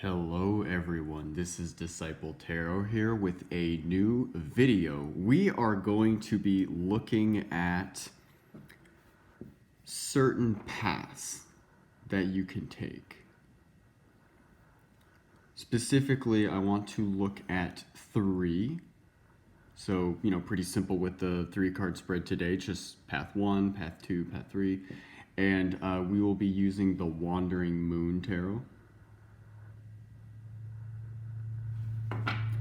Hello everyone, this is Disciple Tarot here with a new video. We are going to be looking at certain paths that you can take. Specifically, I want to look at three. So, pretty simple with the 3-card spread today, just path 1, path 2, path 3. And we will be using the Wandering Moon Tarot.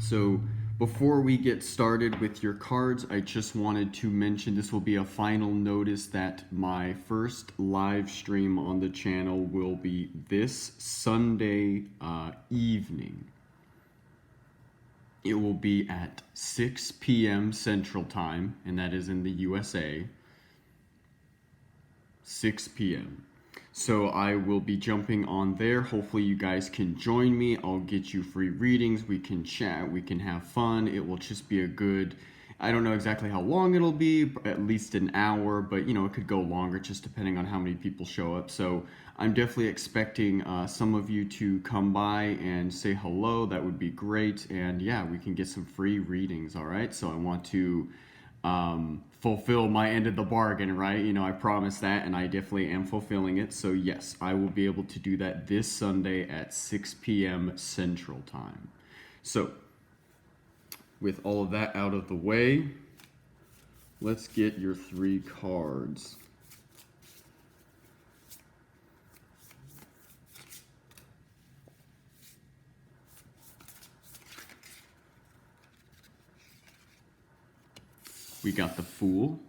So before we get started with your cards, I just wanted to mention this will be a final notice that my first live stream on the channel will be this Sunday evening. It will be at 6 p.m. Central Time, and that is in the USA. 6 p.m. So I will be jumping on there. Hopefully you guys can join me. I'll get you free readings. We can chat. We can have fun. It will just be a good, I don't know exactly how long it'll be, at least an hour, but it could go longer just depending on how many people show up. So I'm definitely expecting some of you to come by and say hello. That would be great. And yeah, we can get some free readings. All right. So I want to fulfill my end of the bargain, right? I promised that, and I definitely am fulfilling it. So yes, I will be able to do that this Sunday at 6 p.m. Central Time. So with all of that out of the way, let's get your 3 cards. We got the Fool.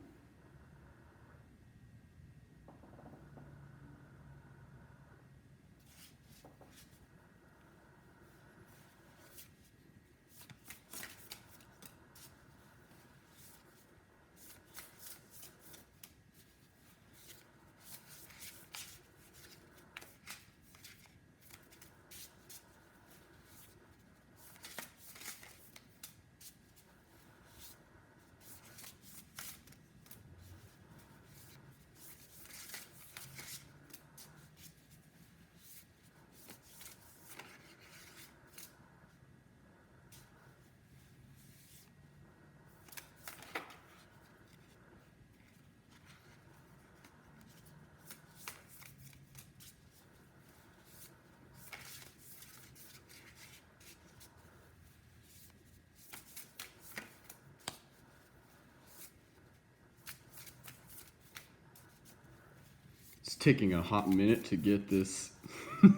It's taking a hot minute to get this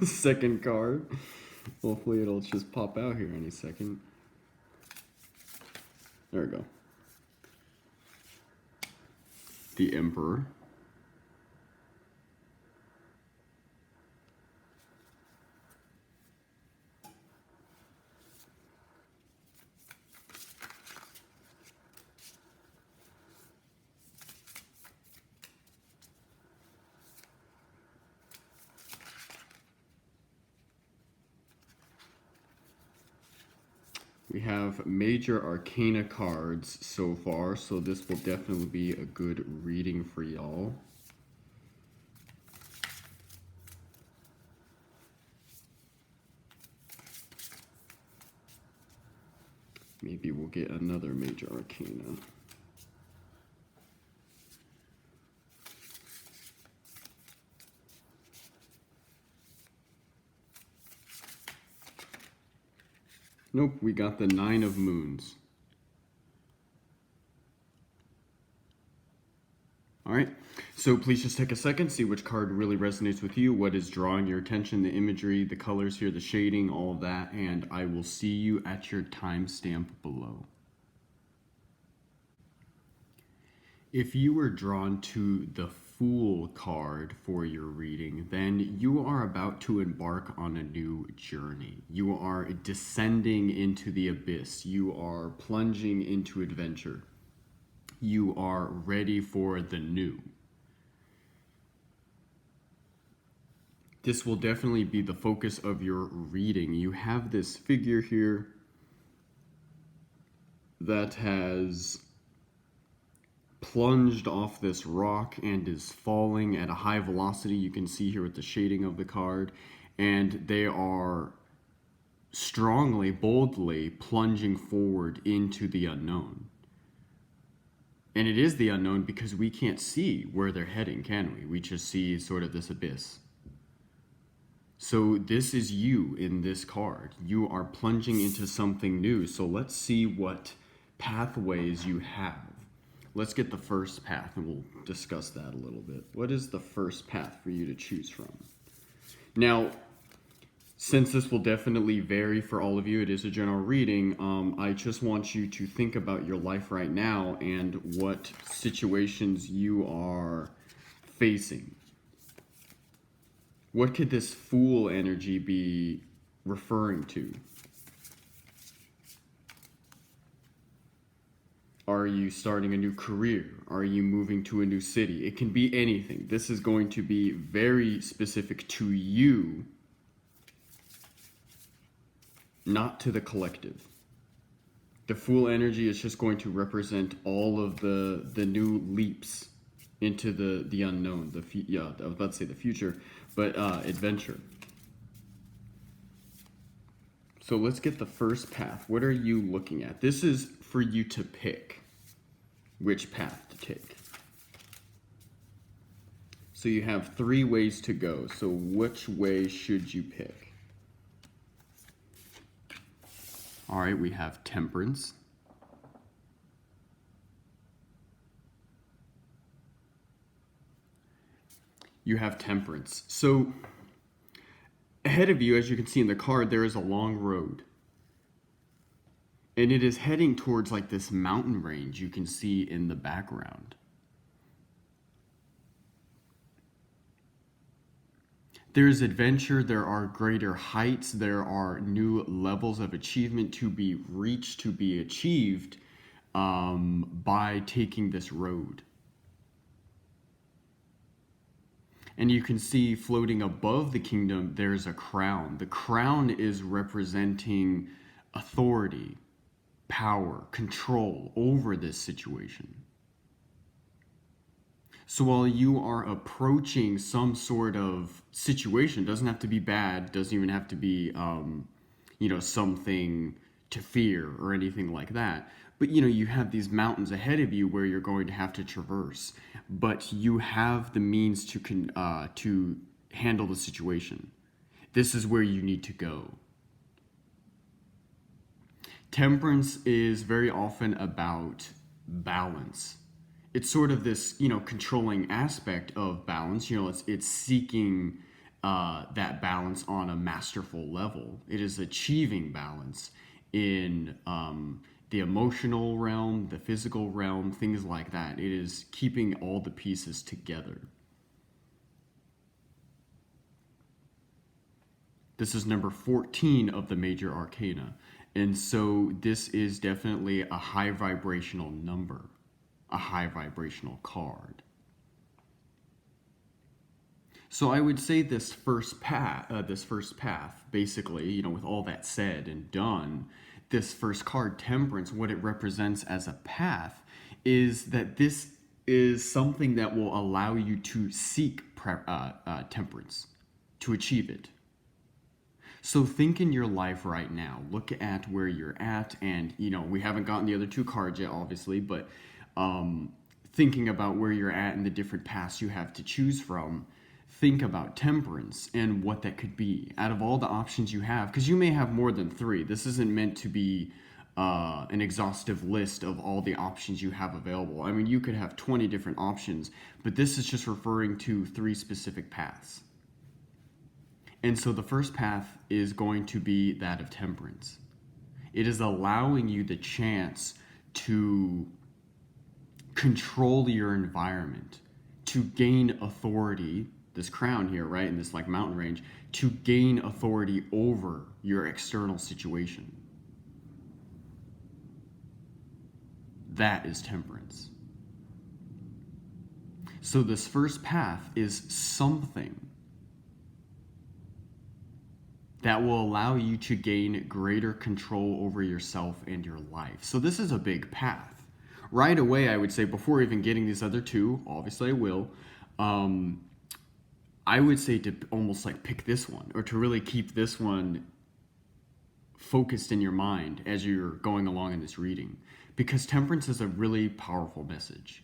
second card. Hopefully it'll just pop out here any second. There we go. The Emperor. We have major arcana cards so far, so this will definitely be a good reading for y'all. Maybe we'll get another major arcana. Nope, we got the 9 of Moons. All right, so please just take a second, see which card really resonates with you, what is drawing your attention, the imagery, the colors here, the shading, all of that, and I will see you at your timestamp below. If you were drawn to the Fool card for your reading, then you are about to embark on a new journey. You are descending into the abyss. You are plunging into adventure. You are ready for the new. This will definitely be the focus of your reading. You have this figure here that has plunged off this rock and is falling at a high velocity. You can see here with the shading of the card, and they are strongly, boldly plunging forward into the unknown. And it is the unknown because we can't see where they're heading, can we? We just see sort of this abyss. So this is you in this card. You are plunging into something new. So let's see what pathways you have. Let's get the first path and we'll discuss that a little bit. What is the first path for you to choose from? Now, since this will definitely vary for all of you, it is a general reading, I just want you to think about your life right now and what situations you are facing. What could this Fool energy be referring to? Are you starting a new career? Are you moving to a new city? It can be anything. This is going to be very specific to you, not to the collective. The Fool energy is just going to represent all of the new leaps into the unknown. I was about to say the future, but adventure. So let's get the first path. What are you looking at? This is for you to pick which path to take. So you have 3 ways to go. So which way should you pick? All right, we have Temperance. You have Temperance. So ahead of you, as you can see in the card, there is a long road. And it is heading towards like this mountain range you can see in the background. There's adventure, there are greater heights, there are new levels of achievement to be reached, to be achieved by taking this road. And you can see floating above the kingdom, there's a crown. The crown is representing authority, power, control over this situation. So while you are approaching some sort of situation, doesn't have to be bad, doesn't even have to be, something to fear or anything like that. But, you have these mountains ahead of you where you're going to have to traverse. But you have the means to handle the situation. This is where you need to go. Temperance is very often about balance. It's sort of this, controlling aspect of balance. It's seeking that balance on a masterful level. It is achieving balance in the emotional realm, the physical realm, things like that. It is keeping all the pieces together. This is number 14 of the major arcana. And so this is definitely a high vibrational number, a high vibrational card. So I would say this first path, basically, with all that said and done, this first card, Temperance, what it represents as a path is that this is something that will allow you to seek temperance, to achieve it. So think in your life right now, look at where you're at, and we haven't gotten the other 2 cards yet, obviously, but thinking about where you're at and the different paths you have to choose from, think about temperance and what that could be out of all the options you have, because you may have more than 3. This isn't meant to be an exhaustive list of all the options you have available. I mean, you could have 20 different options, but this is just referring to 3 specific paths. And so the first path is going to be that of temperance. It is allowing you the chance to control your environment, to gain authority, this crown here, right, in this like mountain range, to gain authority over your external situation. That is temperance. So this first path is something that will allow you to gain greater control over yourself and your life. So this is a big path. Right away, I would say, before even getting these other 2, obviously I will, I would say to almost like pick this one, or to really keep this one focused in your mind as you're going along in this reading, because temperance is a really powerful message.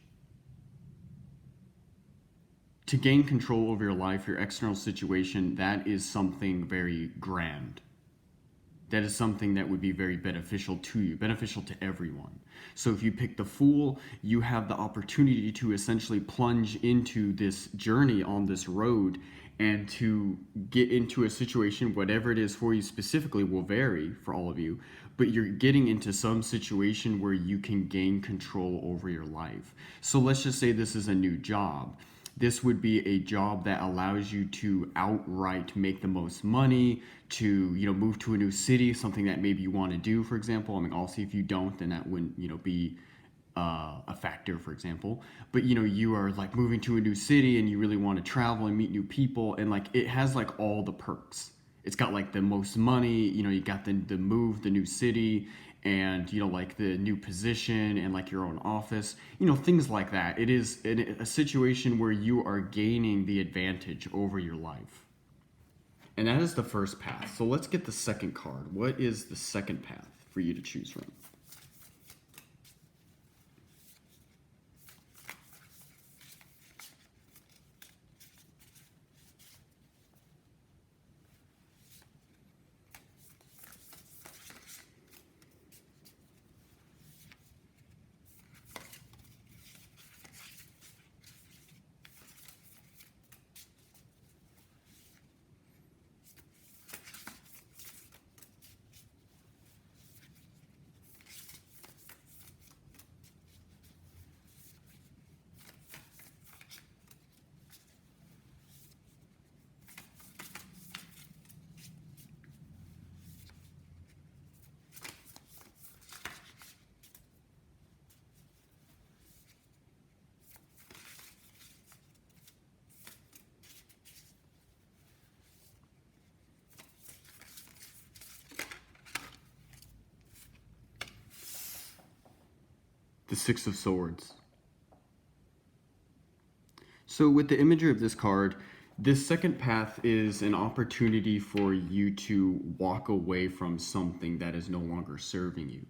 To gain control over your life, your external situation, that is something very grand. That is something that would be very beneficial to you, beneficial to everyone. So if you pick the Fool, you have the opportunity to essentially plunge into this journey on this road and to get into a situation, whatever it is for you specifically will vary for all of you, but you're getting into some situation where you can gain control over your life. So let's just say this is a new job. This would be a job that allows you to outright make the most money, to, move to a new city, something that maybe you want to do, for example. I mean, obviously, if you don't, then that wouldn't, be a factor, for example. But, you are like moving to a new city and you really want to travel and meet new people. And like, it has like all the perks. It's got like the most money, you got the move, the new city, and like the new position and like your own office, things like that. It is a situation where you are gaining the advantage over your life, and that is the first path. So let's get the second card. What is the second path for you to choose from? The Six of Swords. So with the imagery of this card, this second path is an opportunity for you to walk away from something that is no longer serving you.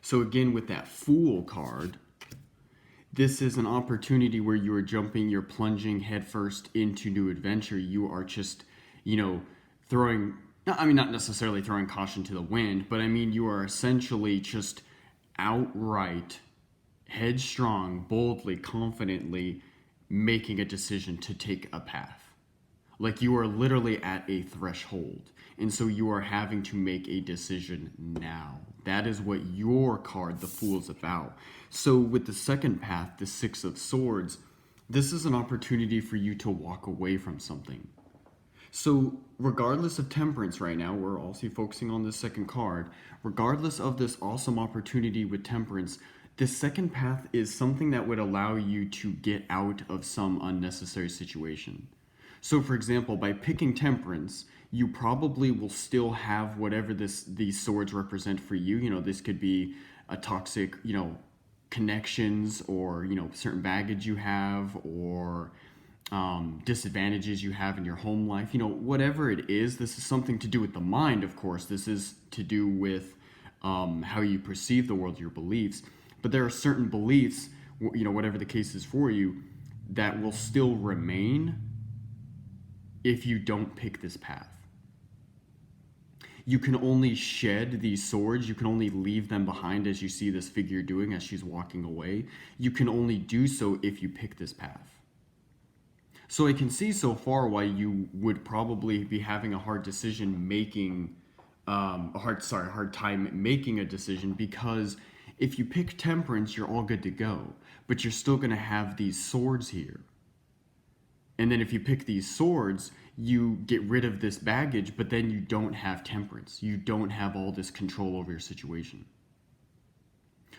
So again, with that Fool card, this is an opportunity where you are you're plunging headfirst into new adventure. You are just, throwing, not necessarily throwing caution to the wind, but I mean, you are essentially just outright headstrong, boldly, confidently making a decision to take a path. Like you are literally at a threshold. And so you are having to make a decision now. That is what your card, the Fool, is about. So with the second path, the Six of Swords, this is an opportunity for you to walk away from something. So regardless of temperance right now, we're also focusing on this second card. Regardless of this awesome opportunity with temperance, the second path is something that would allow you to get out of some unnecessary situation. So for example, by picking temperance, you probably will still have whatever these swords represent for you. This could be a toxic, connections, or, certain baggage you have, or disadvantages you have in your home life. Whatever it is, this is something to do with the mind, of course. This is to do with how you perceive the world, your beliefs. But there are certain beliefs, whatever the case is for you, that will still remain if you don't pick this path. You can only shed these swords. You can only leave them behind, as you see this figure doing as she's walking away. You can only do so if you pick this path. So I can see so far why you would probably be having a hard decision making, hard time making a decision, because if you pick temperance, you're all good to go, but you're still going to have these swords here. And then if you pick these swords, you get rid of this baggage, but then you don't have temperance. You don't have all this control over your situation.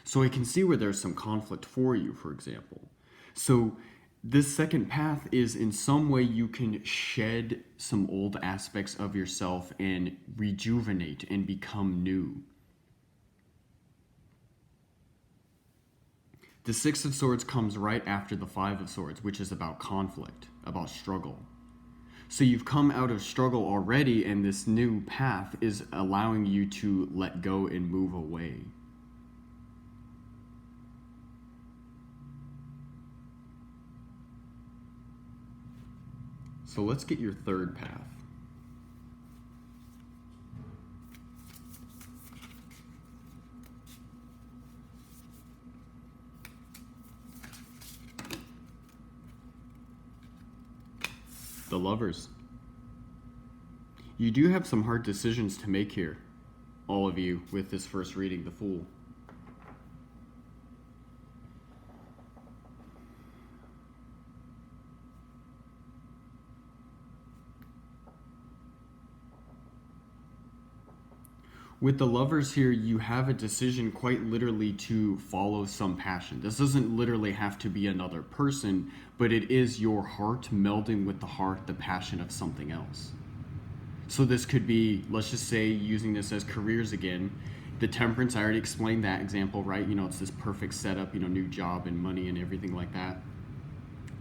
So I can see where there's some conflict for you, for example. So this second path is in some way you can shed some old aspects of yourself and rejuvenate and become new. The Six of Swords comes right after the Five of Swords, which is about conflict, about struggle. So you've come out of struggle already, and this new path is allowing you to let go and move away. So let's get your third path. The Lovers. You do have some hard decisions to make here, all of you, with this first reading, the Fool. With the Lovers here, you have a decision quite literally to follow some passion. This doesn't literally have to be another person, but it is your heart melding with the heart, the passion of something else. So this could be, let's just say, using this as careers again, the Temperance, I already explained that example, right? It's this perfect setup, new job and money and everything like that.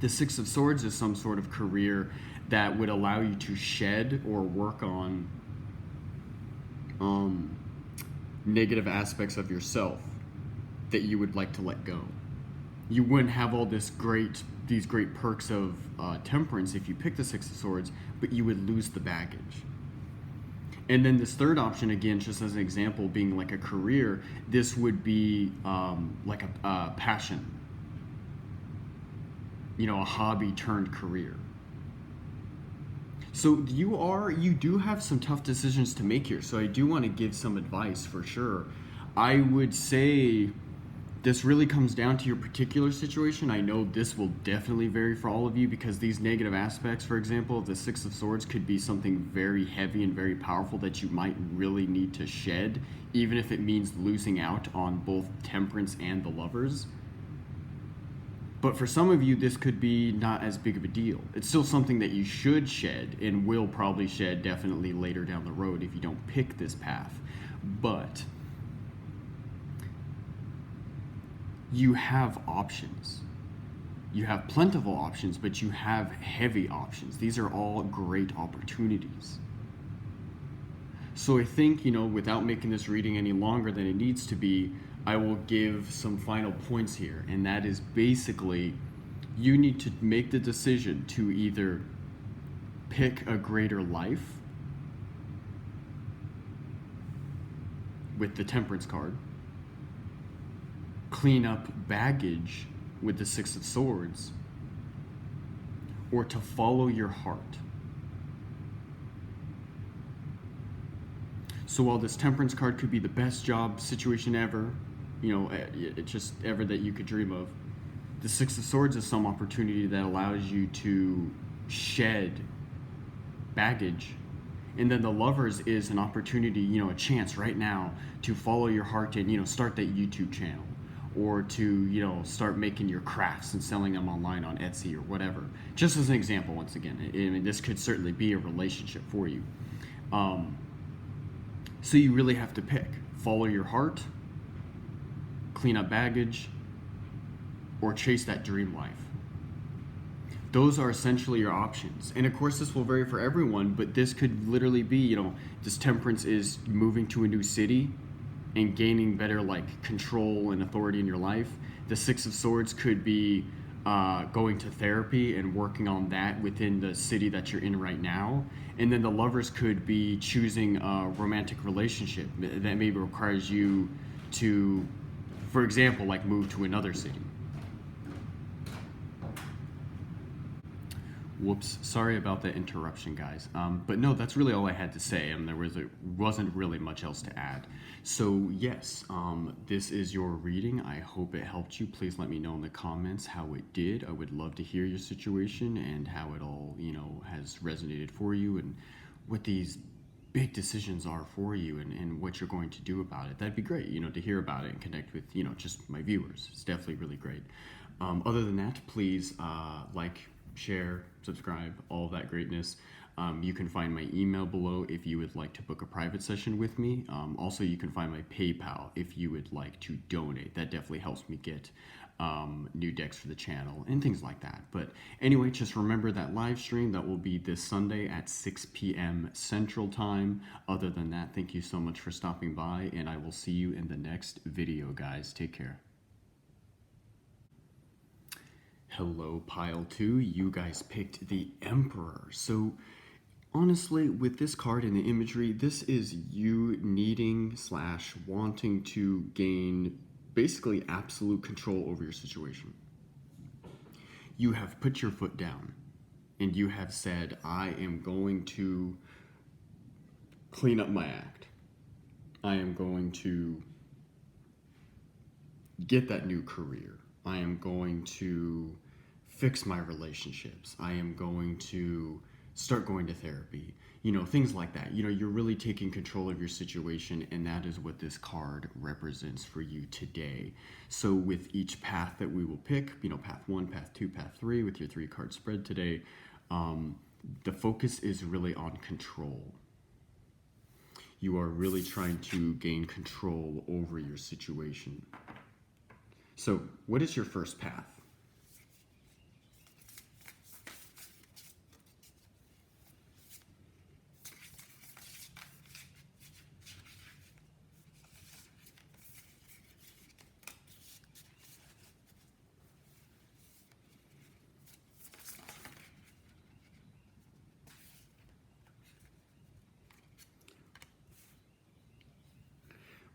The Six of Swords is some sort of career that would allow you to shed or work on negative aspects of yourself that you would like to let go. You wouldn't have all these great perks of temperance if you pick the Six of Swords, but you would lose the baggage. And then this third option, again, just as an example, being like a career, this would be like a passion, a hobby turned career. So you do have some tough decisions to make here. So I do want to give some advice for sure. I would say this really comes down to your particular situation. I know this will definitely vary for all of you because these negative aspects, for example, of the Six of Swords could be something very heavy and very powerful that you might really need to shed, even if it means losing out on both Temperance and the Lovers. But for some of you, this could be not as big of a deal. It's still something that you should shed and will probably shed definitely later down the road if you don't pick this path. But you have options. You have plentiful options, but you have heavy options. These are all great opportunities. So I think, without making this reading any longer than it needs to be, I will give some final points here, and that is basically you need to make the decision to either pick a greater life with the Temperance card, clean up baggage with the Six of Swords, or to follow your heart. So while this Temperance card could be the best job situation ever, it's just ever that you could dream of, the Six of Swords is some opportunity that allows you to shed baggage. And then the Lovers is an opportunity, a chance right now to follow your heart and, start that YouTube channel, or to, start making your crafts and selling them online on Etsy or whatever. Just as an example, once again, this could certainly be a relationship for you. So you really have to pick. Follow your heart, clean up baggage, or chase that dream life. Those are essentially your options. And of course, this will vary for everyone, but this could literally be, this Temperance is moving to a new city and gaining better control and authority in your life. The Six of Swords could be going to therapy and working on that within the city that you're in right now. And then the Lovers could be choosing a romantic relationship that maybe requires you to, for example, move to another city. Whoops, sorry about that interruption, guys. But no, that's really all I had to say. There wasn't really much else to add. So yes, this is your reading. I hope it helped you. Please let me know in the comments how it did. I would love to hear your situation and how it all, has resonated for you and what these big decisions are for you and what you're going to do about it. That'd be great, to hear about it and connect with, just my viewers. It's definitely really great. Other than that, please share, subscribe, all that greatness. You can find my email below if you would like to book a private session with me. Also, you can find my PayPal if you would like to donate. That definitely helps me get new decks for the channel and things like that. But anyway, just remember that live stream that will be this Sunday at 6 p.m. Central Time. Other than that, thank you so much for stopping by, and I will see you in the next video, guys. Take care. Hello, Pile 2. You guys picked the Emperor. So honestly, with this card and the imagery, this is you needing / wanting to gain basically absolute control over your situation. You have put your foot down and you have said, I am going to clean up my act. I am going to get that new career. I am going to fix my relationships. I am going to start going to therapy. You know, things like that. You know, you're really taking control of your situation, and that is what this card represents for you today. So with each path that we will pick, you know, path 1, path 2, path 3, with your 3-card spread today, the focus is really on control. You are really trying to gain control over your situation. So what is your first path?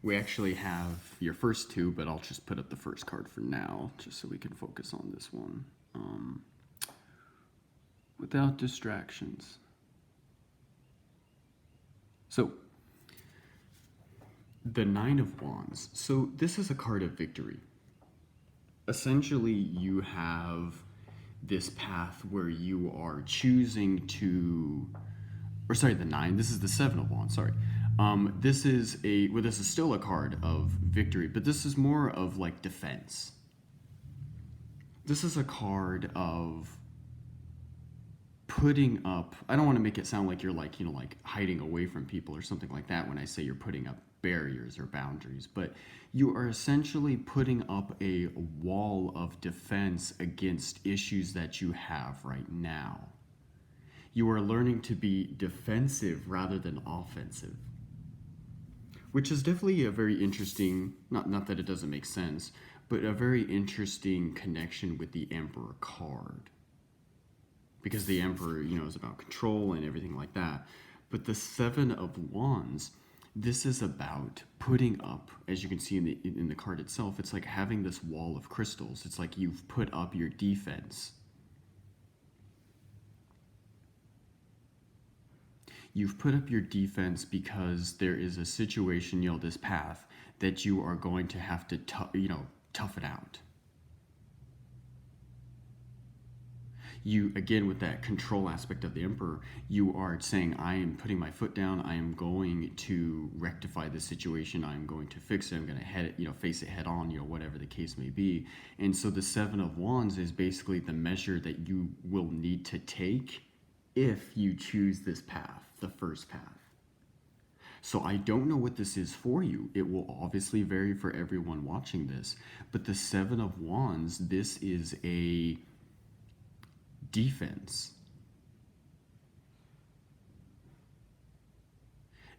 We actually have your first 2, but I'll just put up the first card for now, just so we can focus on this one. Without distractions. So, the 9 of Wands. So this is a card of victory. Essentially, you have this path where you are choosing to, or sorry, the 9, this is the 7 of Wands, sorry. This is still a card of victory, but this is more of like defense. This is a card of putting up, I don't want to make it sound like you're like, you know, like hiding away from people or something like that when I say you're putting up barriers or boundaries, but you are essentially putting up a wall of defense against issues that you have right now. You are learning to be defensive rather than offensive, which is definitely a very interesting, not that it doesn't make sense, but a very interesting connection with the Emperor card. Because the Emperor, you know, is about control and everything like that. But the 7 of Wands, this is about putting up, as you can see in the card itself, it's like having this wall of crystals. It's like you've put up your defense. You've put up your defense because there is a situation, you know, this path that you are going to have to, tough it out. You, again, with that control aspect of the Emperor, you are saying, I am putting my foot down. I am going to rectify this situation. I am going to fix it. I'm going to face it head on, whatever the case may be. And so the 7 of Wands is basically the measure that you will need to take if you choose this path, the first path. So I don't know what this is for you. It will obviously vary for everyone watching this. But the 7 of Wands, this is a defense.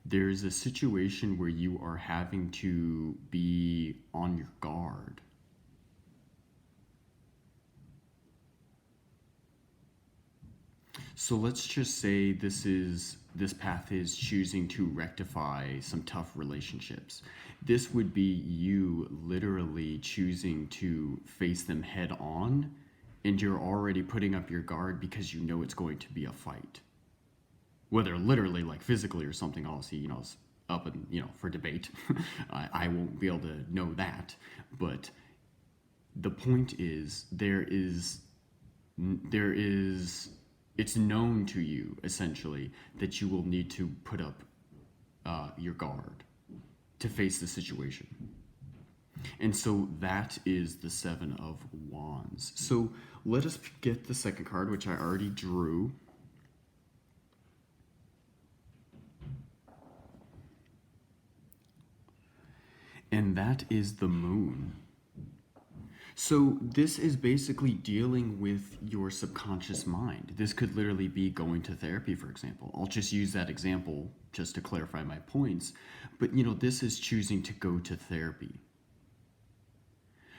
There's a situation where you are having to be on your guard. So let's just say this path is choosing to rectify some tough relationships. This would be you literally choosing to face them head on, and you're already putting up your guard because you know it's going to be a fight. Whether literally, like physically or something, obviously, it's up and, for debate. I won't be able to know that. But the point is, it's known to you, essentially, that you will need to put up your guard to face the situation. And so that is the 7 of Wands. So let us get the second card, which I already drew. And that is the Moon. So this is basically dealing with your subconscious mind. This could literally be going to therapy, for example. I'll just use that example just to clarify my points. But this is choosing to go to therapy.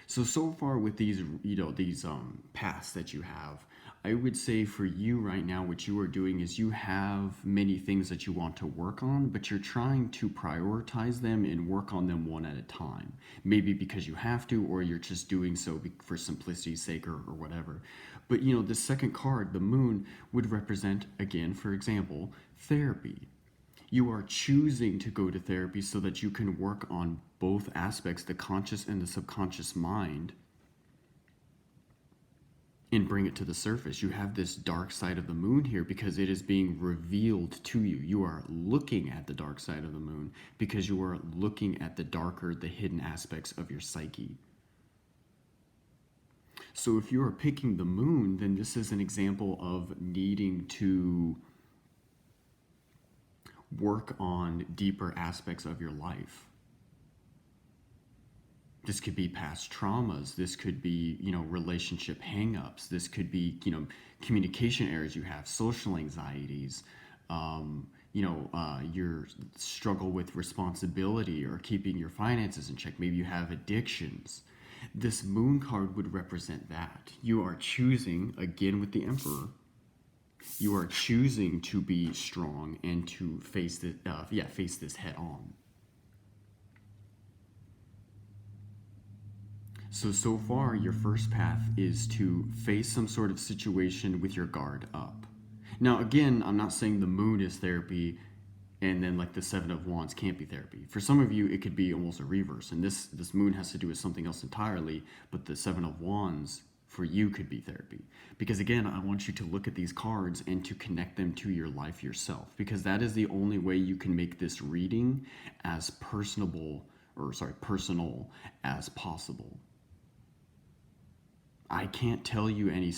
So far with these, these paths that you have, I would say for you right now, what you are doing is you have many things that you want to work on, but you're trying to prioritize them and work on them one at a time. Maybe because you have to, or you're just doing so for simplicity's sake or whatever. But the second card, the moon, would represent, again, for example, therapy. You are choosing to go to therapy so that you can work on both aspects, the conscious and the subconscious mind, and bring it to the surface. You have this dark side of the moon here because it is being revealed to you. You are looking at the dark side of the moon because you are looking at the darker, the hidden aspects of your psyche. So if you are picking the moon, then this is an example of needing to work on deeper aspects of your life. This could be past traumas. This could be, relationship hangups. This could be, communication errors you have, social anxieties, your struggle with responsibility or keeping your finances in check. Maybe you have addictions. This moon card would represent that. You are choosing, again with the Emperor, you are choosing to be strong and to face this head on. So far, your first path is to face some sort of situation with your guard up. Now, again, I'm not saying the moon is therapy and then like the Seven of Wands can't be therapy. For some of you, it could be almost a reverse, and this moon has to do with something else entirely, but the Seven of Wands for you could be therapy. Because again, I want you to look at these cards and to connect them to your life yourself, because that is the only way you can make this reading as personal as possible. I can't tell you any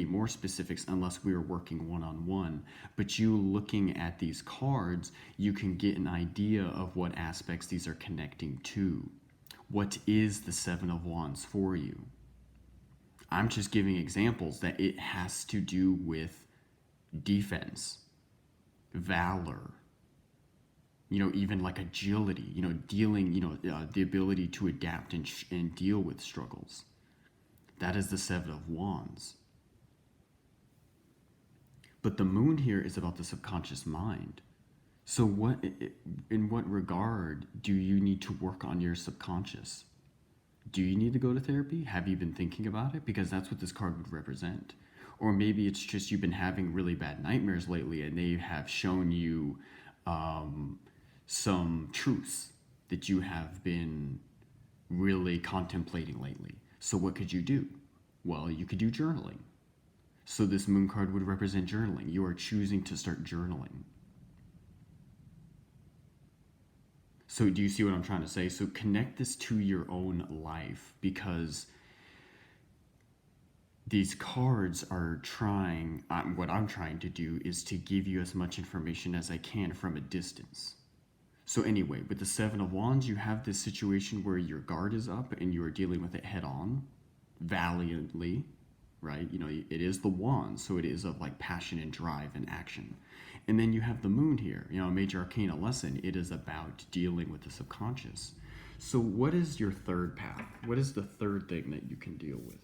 more specifics unless we are working one-on-one, but you looking at these cards, you can get an idea of what aspects these are connecting to. What is the Seven of Wands for you? I'm just giving examples that it has to do with defense, valor, even like agility, dealing, the ability to adapt and deal with struggles. That is the Seven of Wands. But the moon here is about the subconscious mind. So in what regard do you need to work on your subconscious? Do you need to go to therapy? Have you been thinking about it? Because that's what this card would represent. Or maybe it's just you've been having really bad nightmares lately and they have shown you some truths that you have been really contemplating lately. So what could you do? Well, you could do journaling. So this moon card would represent journaling. You are choosing to start journaling. So do you see what I'm trying to say? So connect this to your own life, because these cards are what I'm trying to do is to give you as much information as I can from a distance. So anyway, with the Seven of Wands, you have this situation where your guard is up and you are dealing with it head on, valiantly, right? It is the wand, so it is of like passion and drive and action. And then you have the moon here, a major arcana lesson. It is about dealing with the subconscious. So what is your third path? What is the third thing that you can deal with?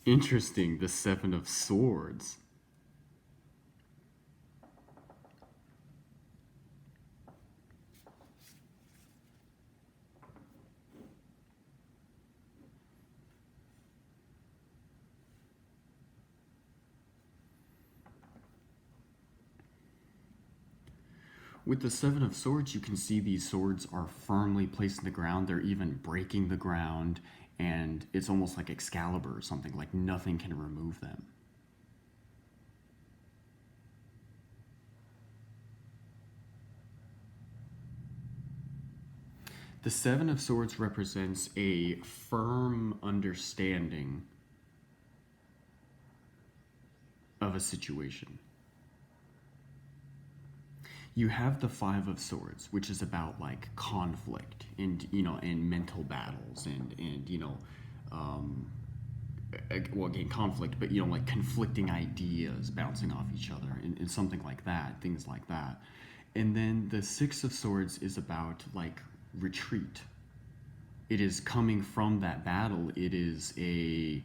Interesting, the Seven of Swords. With the Seven of Swords, you can see these swords are firmly placed in the ground. They're even breaking the ground, and it's almost like Excalibur or something, like nothing can remove them. The Seven of Swords represents a firm understanding of a situation. You have the Five of Swords, which is about like conflict and and mental battles and well, again, conflict, but like conflicting ideas bouncing off each other and something like that, things like that. And then the Six of Swords is about like retreat. It is coming from that battle. It is a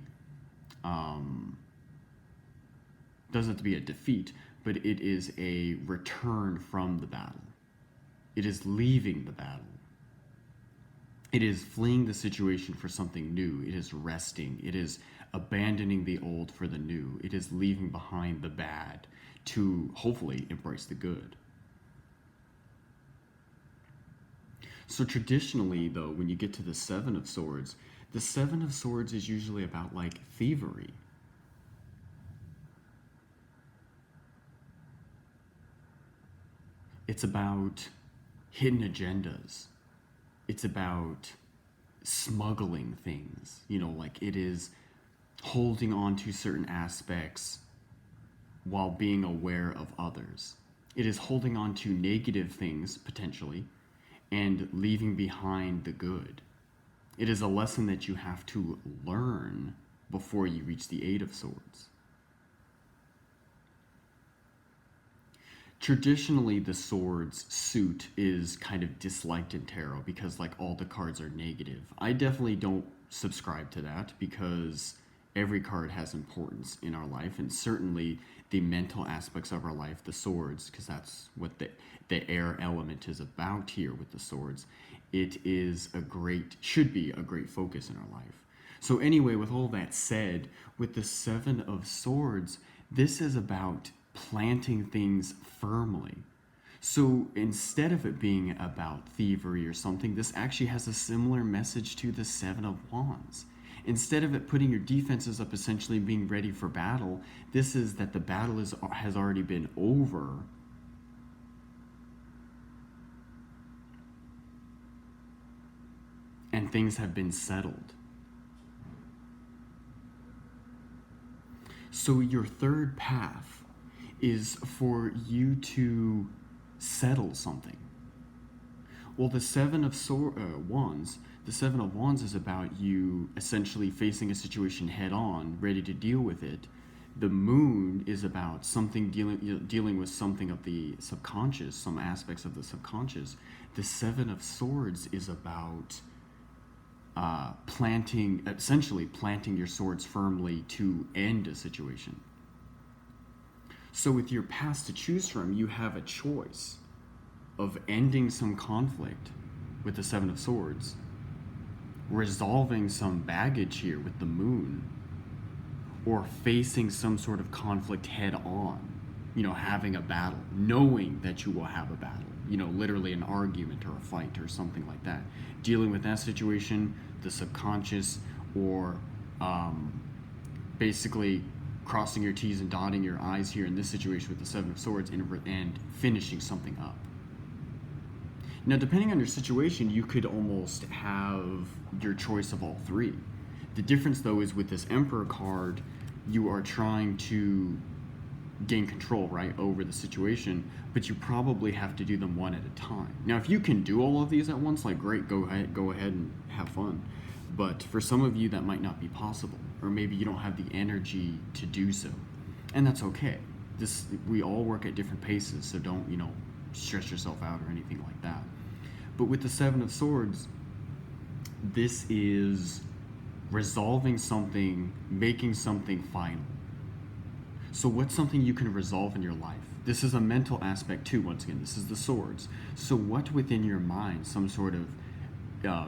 doesn't have to be a defeat, but it is a return from the battle. It is leaving the battle. It is fleeing the situation for something new. It is resting. It is abandoning the old for the new. It is leaving behind the bad to hopefully embrace the good. So traditionally, though, when you get to the Seven of Swords, the Seven of Swords is usually about like thievery. It's about hidden agendas. It's about smuggling things. Like it is holding on to certain aspects while being aware of others. It is holding on to negative things, potentially, and leaving behind the good. It is a lesson that you have to learn before you reach the Eight of Swords. Traditionally, the Swords suit is kind of disliked in tarot because like all the cards are negative. I definitely don't subscribe to that because every card has importance in our life, and certainly the mental aspects of our life, the Swords, because that's what the air element is about here with the Swords. It is should be a great focus in our life. So anyway, with all that said, with the Seven of Swords, this is about planting things firmly. So instead of it being about thievery or something, this actually has a similar message to the Seven of Wands. Instead of it putting your defenses up, essentially being ready for battle, this is that the battle has already been over. And things have been settled. So your third path is for you to settle something. Well, the Seven of Wands, the Seven of Wands is about you essentially facing a situation head on, ready to deal with it. The Moon is about something dealing with something of the subconscious, some aspects of the subconscious. The Seven of Swords is about essentially planting your swords firmly to end a situation. So with your paths to choose from, you have a choice of ending some conflict with the Seven of Swords, resolving some baggage here with the Moon, or facing some sort of conflict head on, having a battle, knowing that you will have a battle, literally an argument or a fight or something like that. Dealing with that situation, the subconscious, or basically crossing your T's and dotting your I's here in this situation with the Seven of Swords and finishing something up. Now, depending on your situation, you could almost have your choice of all three. The difference, though, is with this Emperor card, you are trying to gain control, right, over the situation, but you probably have to do them one at a time. Now, if you can do all of these at once, like, great, go ahead and have fun. But for some of you, that might not be possible, or maybe you don't have the energy to do so, and that's okay. We all work at different paces, so don't stress yourself out or anything like that. But with the Seven of Swords, this is resolving something, making something final. So what's something you can resolve in your life? This is a mental aspect too. Once again, this is the Swords. So what within your mind, some sort of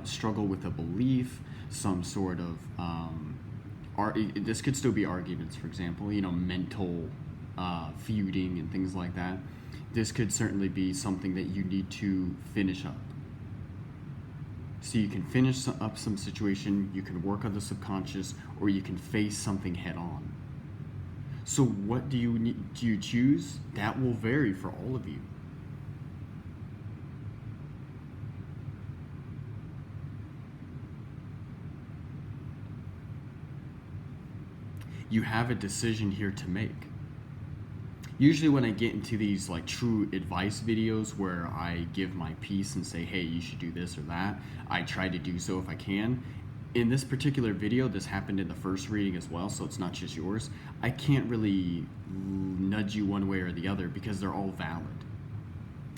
struggle with a belief, some sort of this could still be arguments, for example, mental feuding and things like that. This could certainly be something that you need to finish up. So you can finish up some situation, you can work on the subconscious, or you can face something head on. So what do you choose? That will vary for all of you. You have a decision here to make. Usually when I get into these like true advice videos where I give my piece and say, hey, you should do this or that, I try to do so if I can. In this particular video, this happened in the first reading as well, so it's not just yours. I can't really nudge you one way or the other because they're all valid.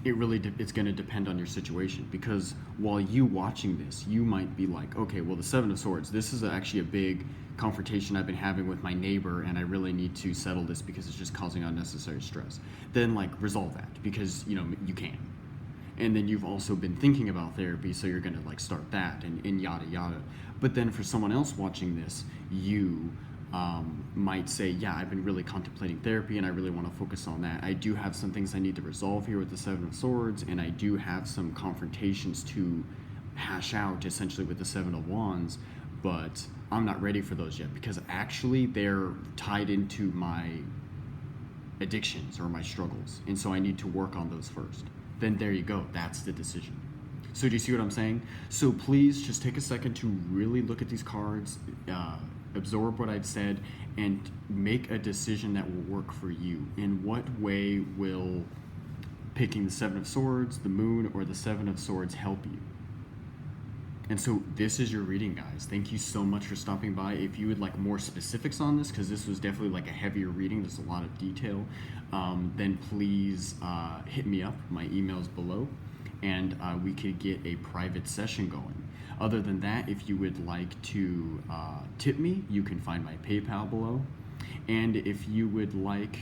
It's going to depend on your situation, because while you watching this, you might be like, okay, well, the Seven of Swords, this is actually a big confrontation I've been having with my neighbor, and I really need to settle this because it's just causing unnecessary stress. Then like resolve that, because you can. And then you've also been thinking about therapy, so you're going to like start that, and yada yada. But then for someone else watching this, you might say, yeah, I've been really contemplating therapy and I really want to focus on that. I do have some things I need to resolve here with the Seven of Swords, and I do have some confrontations to hash out essentially with the Seven of Wands, but I'm not ready for those yet because actually they're tied into my addictions or my struggles, and so I need to work on those first. Then there you go, that's the decision. So do you see what I'm saying? So please just take a second to really look at these cards, absorb what I've said, and make a decision that will work for you. In what way will picking the Seven of Swords, the Moon, or the Seven of Swords help you? And so this is your reading, guys. Thank you so much for stopping by. If you would like more specifics on this, because this was definitely like a heavier reading, there's a lot of detail, then please hit me up. My email's below, and we could get a private session going. Other than that, if you would like to tip me, you can find my PayPal below. And if you would like,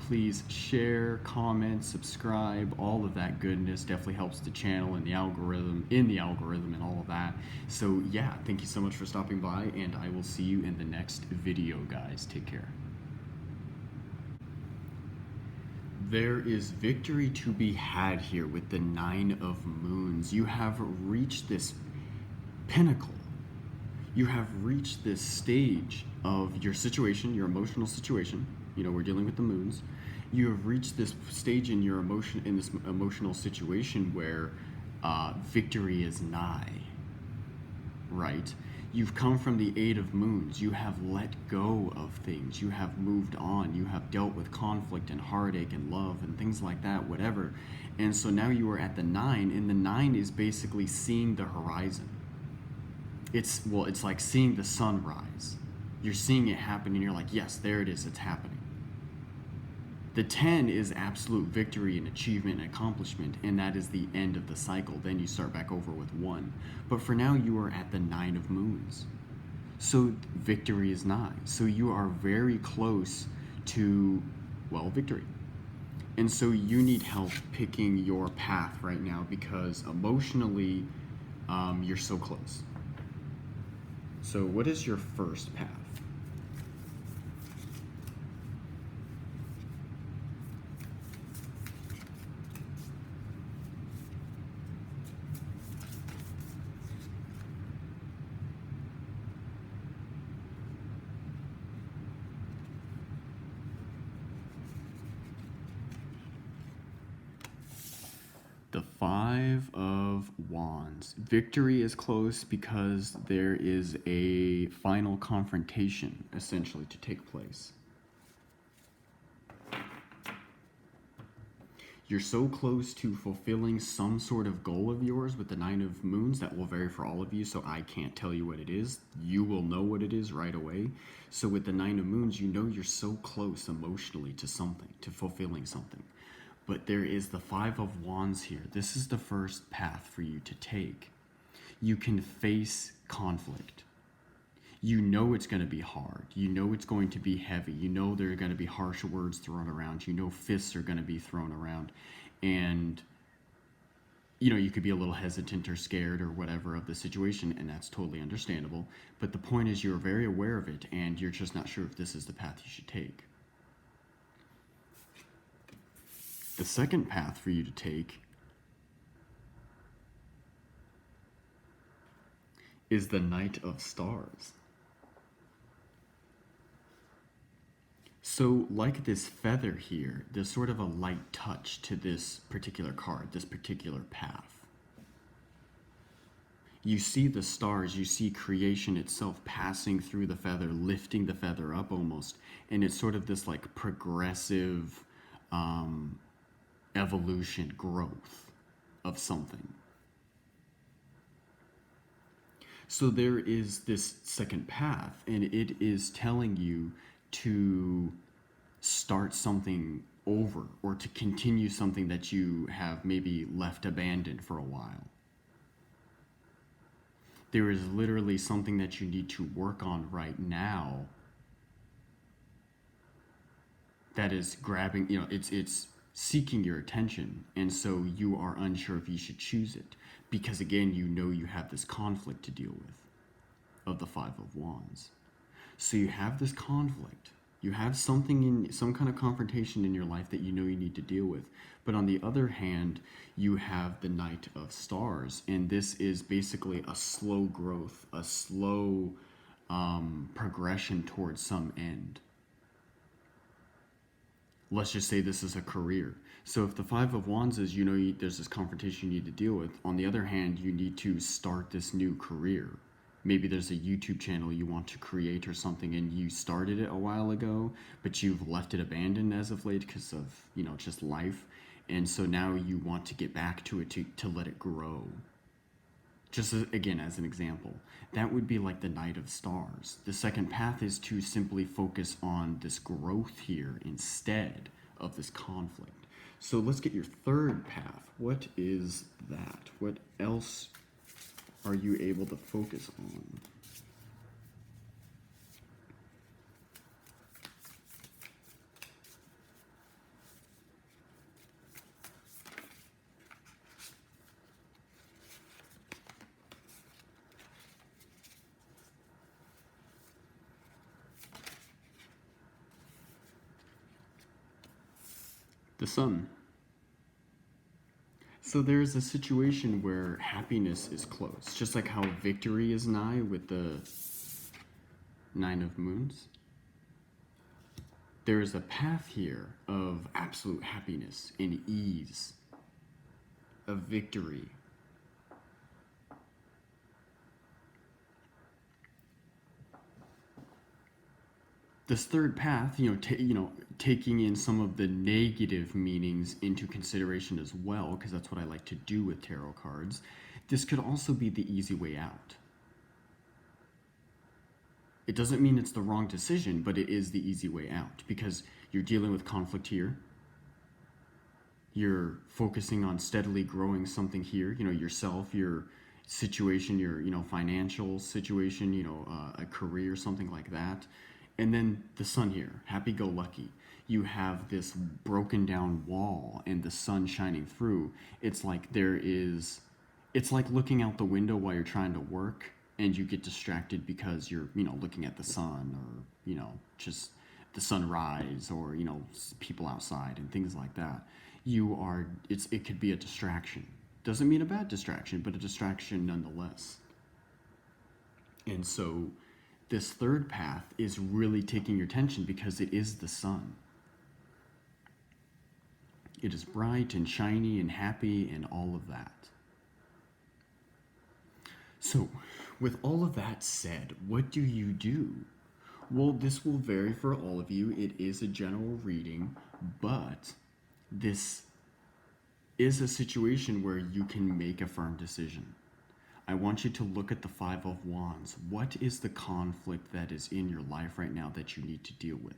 please share, comment, subscribe, all of that goodness definitely helps the channel and the algorithm, and all of that. So yeah, thank you so much for stopping by, and I will see you in the next video, guys. Take care. There is victory to be had here with the Nine of Moons. You have reached this pinnacle. You have reached this stage of your situation, your emotional situation. We're dealing with the moons. You have reached this stage in your this emotional situation where victory is nigh, right? You've come from the Eight of Moons. You have let go of things. You have moved on. You have dealt with conflict and heartache and love and things like that, whatever. And so now you are at the Nine, and the Nine is basically seeing the horizon. It's like seeing the sun rise. You're seeing it happen, and you're like, yes, there it is, it's happening. The 10 is absolute victory and achievement and accomplishment, and that is the end of the cycle. Then you start back over with 1. But for now, you are at the 9 of Moons. So victory is nigh. So you are very close to, victory. And so you need help picking your path right now, because emotionally, you're so close. So what is your first path? The Five of Wands. Victory is close because there is a final confrontation, essentially, to take place. You're so close to fulfilling some sort of goal of yours with the Nine of Moons. That will vary for all of you, so I can't tell you what it is. You will know what it is right away. So with the Nine of Moons, you're so close emotionally to something, to fulfilling something. But there is the Five of Wands here. This is the first path for you to take. You can face conflict. You know it's going to be hard. You know it's going to be heavy. You know there are going to be harsh words thrown around. You know fists are going to be thrown around. And, you could be a little hesitant or scared or whatever of the situation, and that's totally understandable. But the point is you're very aware of it, and you're just not sure if this is the path you should take. The second path for you to take is the Knight of Stars. So like this feather here, there's sort of a light touch to this particular card, this particular path. You see the stars, you see creation itself passing through the feather, lifting the feather up almost, and it's sort of this like progressive evolution, growth of something. So there is this second path, and it is telling you to start something over or to continue something that you have maybe left abandoned for a while. There is literally something that you need to work on right now that is grabbing, it's seeking your attention, and so you are unsure if you should choose it because again, you have this conflict to deal with of the Five of Wands. So you have this conflict. You have something in some kind of confrontation in your life that you need to deal with. But on the other hand, you have the Knight of Stars, and this is basically a slow growth, a slow progression towards some end. Let's just say this is a career. So if the Five of Wands is, there's this confrontation you need to deal with. On the other hand, you need to start this new career. Maybe there's a YouTube channel you want to create or something, and you started it a while ago, but you've left it abandoned as of late because of, just life. And so now you want to get back to it to let it grow. Just again, as an example, that would be like the Knight of Stars. The second path is to simply focus on this growth here instead of this conflict. So let's get your third path. What is that? What else are you able to focus on? The Sun. So there's a situation where happiness is close, just like how victory is nigh with the Nine of Moons. There is a path here of absolute happiness and ease, of victory. This third path, taking in some of the negative meanings into consideration as well, because that's what I like to do with tarot cards, this could also be the easy way out. It doesn't mean it's the wrong decision, but it is the easy way out, because you're dealing with conflict here. You're focusing on steadily growing something here, yourself, your situation, your, financial situation, a career, something like that. And then the Sun here, happy-go-lucky. You have this broken down wall and the sun shining through. It's like it's like looking out the window while you're trying to work and you get distracted because you're, looking at the sun or, just the sunrise or, people outside and things like that. It could be a distraction. Doesn't mean a bad distraction, but a distraction nonetheless. And so this third path is really taking your attention because it is the sun. It is bright and shiny and happy and all of that. So, with all of that said, what do you do? Well, this will vary for all of you. It is a general reading, but this is a situation where you can make a firm decision. I want you to look at the Five of Wands. What is the conflict that is in your life right now that you need to deal with?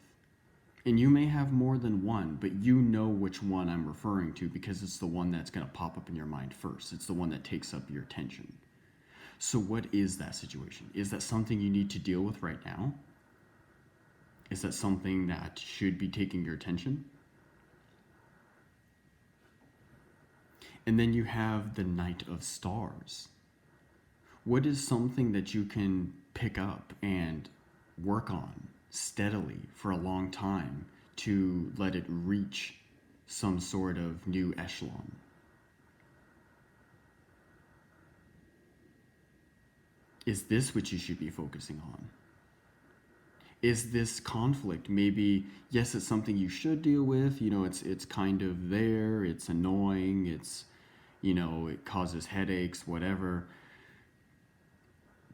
And you may have more than one, but you know which one I'm referring to because it's the one that's going to pop up in your mind first. It's the one that takes up your attention. So what is that situation? Is that something you need to deal with right now? Is that something that should be taking your attention? And then you have the Knight of Stars. What is something that you can pick up and work on steadily for a long time to let it reach some sort of new echelon? Is this what you should be focusing on? Is this conflict maybe, yes, it's something you should deal with, it's kind of there, it's annoying, it's, it causes headaches, whatever.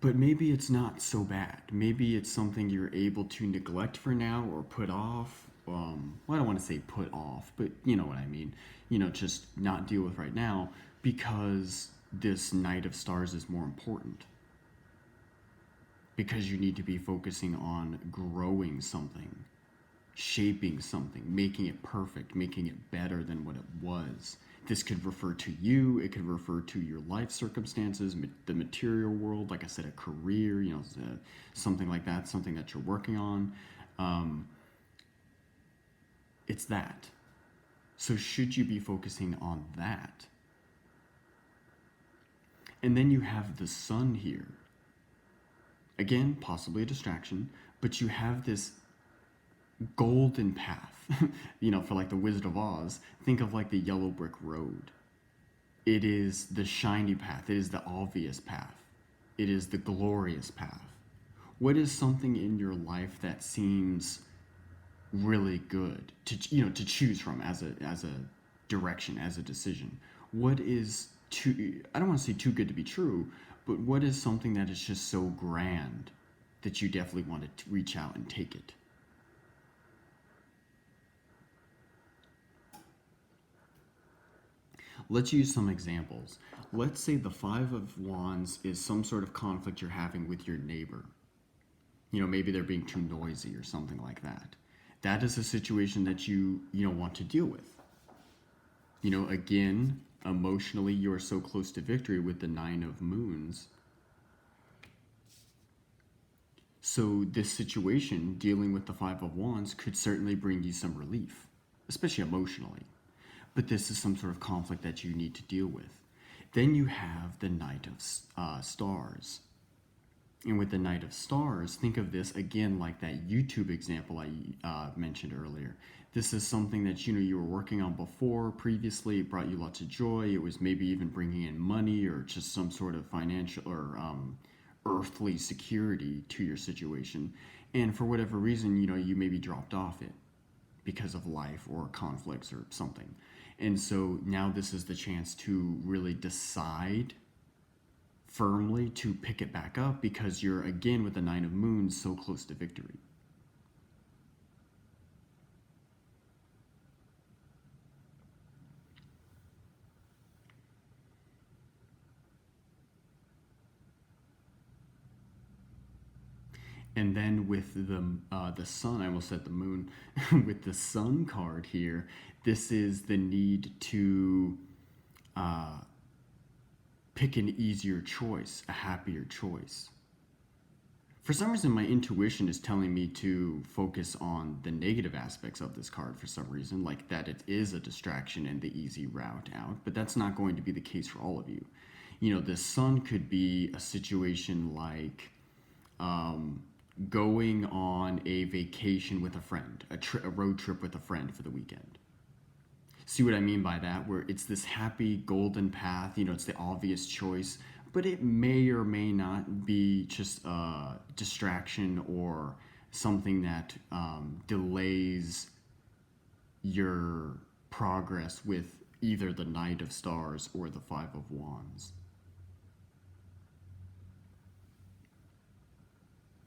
But maybe it's not so bad. Maybe it's something you're able to neglect for now or put off well, I don't want to say put off, but you know what I mean. Just not deal with right now because this Knight of Stars is more important. Because you need to be focusing on growing something, shaping something, making it perfect, making it better than what it was. This could refer to you, it could refer to your life circumstances, the material world, like I said, a career, something like that, something that you're working on. Um, it's that. So, should you be focusing on that? And then you have the sun here. Again, possibly a distraction, but you have this golden path. For like the Wizard of Oz, think of like the yellow brick road. It is the shiny path, it is the obvious path, it is the glorious path. What is something in your life that seems really good to choose from as a direction, as a decision? What is too, I don't want to say too good to be true, but what is something that is just so grand that you definitely want to reach out and take it? Let's use some examples. Let's say the Five of Wands is some sort of conflict you're having with your neighbor. Maybe they're being too noisy or something like that. That is a situation that you want to deal with. Again, emotionally, you are so close to victory with the Nine of Moons. So this situation, dealing with the Five of Wands, could certainly bring you some relief, especially emotionally. But this is some sort of conflict that you need to deal with. Then you have the Knight of Stars. And with the Knight of Stars, think of this again like that YouTube example I mentioned earlier. This is something that you were working on before, previously. It brought you lots of joy. It was maybe even bringing in money or just some sort of financial or earthly security to your situation. And for whatever reason, you maybe dropped off it because of life or conflicts or something. And so now this is the chance to really decide firmly to pick it back up because you're, again, with the Nine of Moons, so close to victory. And then with the sun, I almost said the moon, with the sun card here, this is the need to pick an easier choice, a happier choice. For some reason, my intuition is telling me to focus on the negative aspects of this card for some reason, like that it is a distraction and the easy route out, but that's not going to be the case for all of you. The sun could be a situation like going on a vacation with a friend, a road trip with a friend for the weekend. See what I mean by that? Where it's this happy golden path, it's the obvious choice, but it may or may not be just a distraction or something that delays your progress with either the Knight of Stars or the Five of Wands.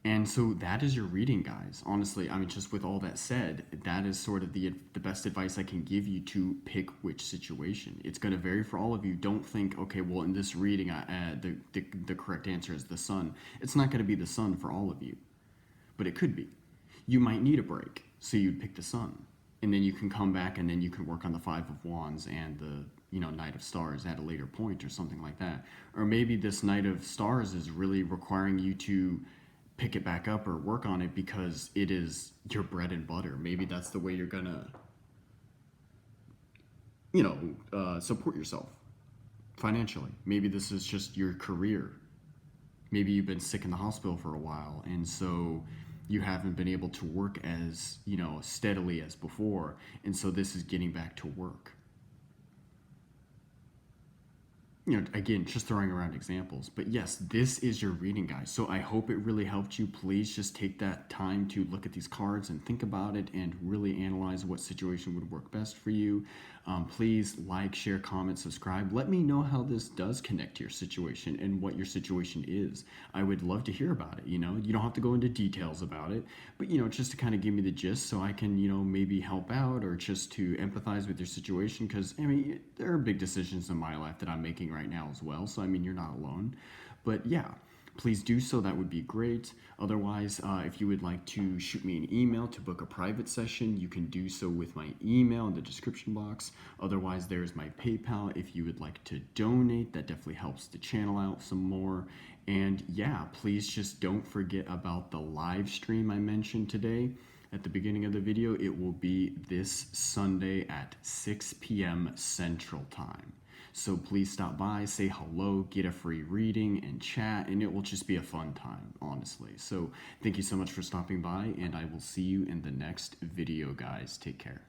And so that is your reading, guys. Honestly, just with all that said, that is sort of the best advice I can give you to pick which situation. It's going to vary for all of you. Don't think, okay, well, in this reading, the correct answer is the sun. It's not going to be the sun for all of you, but it could be. You might need a break, so you'd pick the sun. And then you can come back and then you can work on the Five of Wands and the Knight of Stars at a later point or something like that. Or maybe this Knight of Stars is really requiring you to pick it back up or work on it because it is your bread and butter. Maybe that's the way you're gonna support yourself financially. Maybe this is just your career. Maybe you've been sick in the hospital for a while and so you haven't been able to work as steadily as before, and so this is getting back to work. again, just throwing around examples. But yes, this is your reading, guys. So I hope it really helped you. Please just take that time to look at these cards and think about it and really analyze what situation would work best for you. Please like, share, comment, subscribe. Let me know how this does connect to your situation and what your situation is. I would love to hear about it. You don't have to go into details about it, but just to kind of give me the gist so I can, maybe help out or just to empathize with your situation. Because, I mean, there are big decisions in my life that I'm making right now as well. So, I mean, you're not alone. But yeah, please do so. That would be great. Otherwise, if you would like to shoot me an email to book a private session, you can do so with my email in the description box. Otherwise, there's my PayPal if you would like to donate. That definitely helps the channel out some more. And yeah, please just don't forget about the live stream I mentioned today at the beginning of the video. It will be this Sunday at 6 p.m. Central Time. So please stop by, say hello, get a free reading, and chat, and it will just be a fun time, honestly. So thank you so much for stopping by, and I will see you in the next video, guys. Take care.